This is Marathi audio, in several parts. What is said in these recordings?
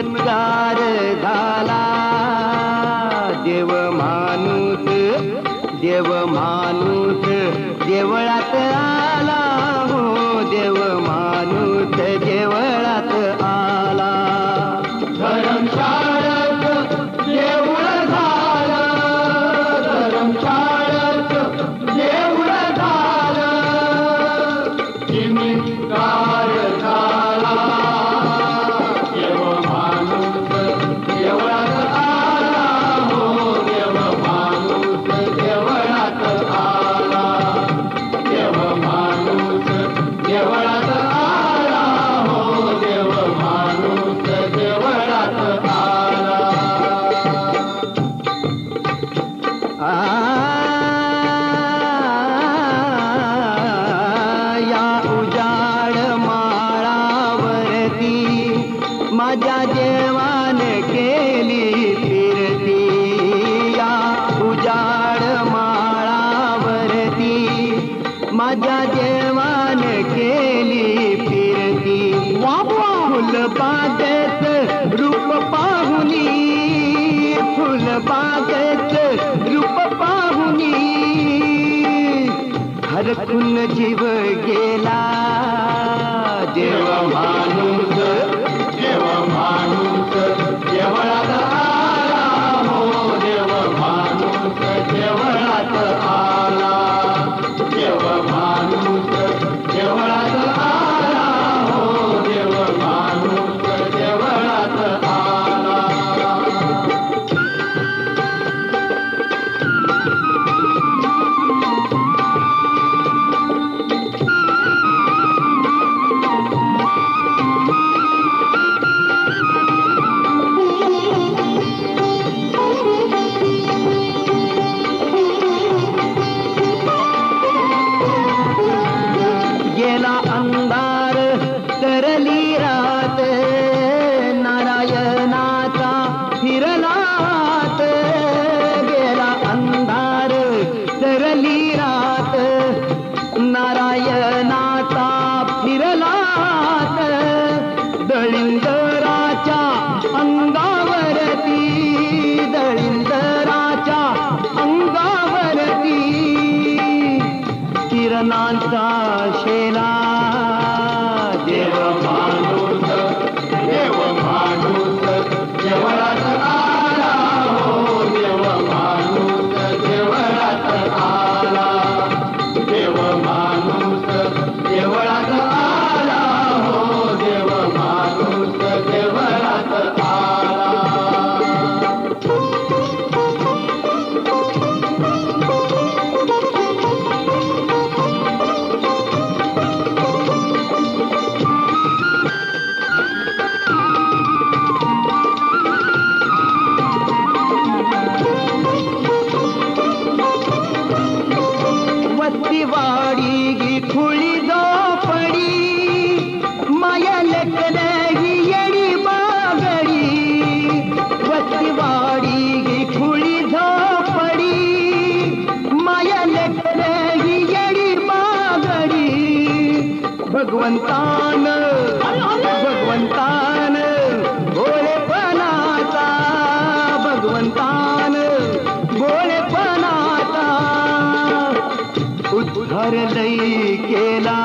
चमत्कार झाला देव माणूस देवळात आला हो देव माणूस देवळात आला धर्मशाळेत देऊळ झालं धर्मशाळेत देऊळ झालं चमत्कार झाला देव माणूस देवळात आला हो देव माणूस देवळात आला देव माणूस देवळात आला हो देव माणूस देवळात आला या उजाड माळावरती माझ्या देवाने केली फिरती या उजाड माळावरती माझ्या देवाने केली फिरती फुलबागेत रूप पाहुनी फुलबागेत रूप पाहुनी हरकून जीव गेला देव माणूस देवळात आला हो देव माणूस देवळात आला देव माणूस देवळात आला हो देव माणूस देवळात आला गेला अंधार करली रात नारायणाचा फिरलात गेला अंधार करली रात नारायणाचा फिरलात दळिंदराच्या अंगावरती दळिंदराच्या अंगावरती किरणांचा शेला देव माणूस देवळात आला हो देव माणूस देवळात आला देव माणूस देवळात आला हो देव माणूस देवळात आला वस्तीवाडी गी खुळी झोपडी माया लेकरही येडी बागडी वस्तीवाडी गी खुळी झोपडी माया लेकरही येडी बागडी भगवंतान भोळेपणाचा भगवंतान भोळेपणाचा उद्धार लई केला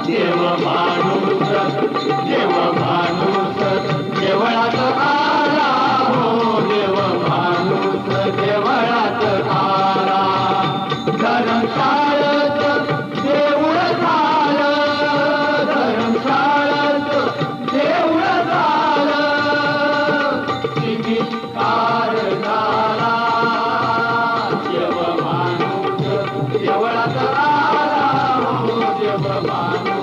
देव माणूस देवळात आला हो देव माणूस देवळात आला धर्मशाळेत देऊळ झालं धर्मशाळेत देऊळ झालं चमत्कार झाला देव माणूस देवळात आला हो देव माणूस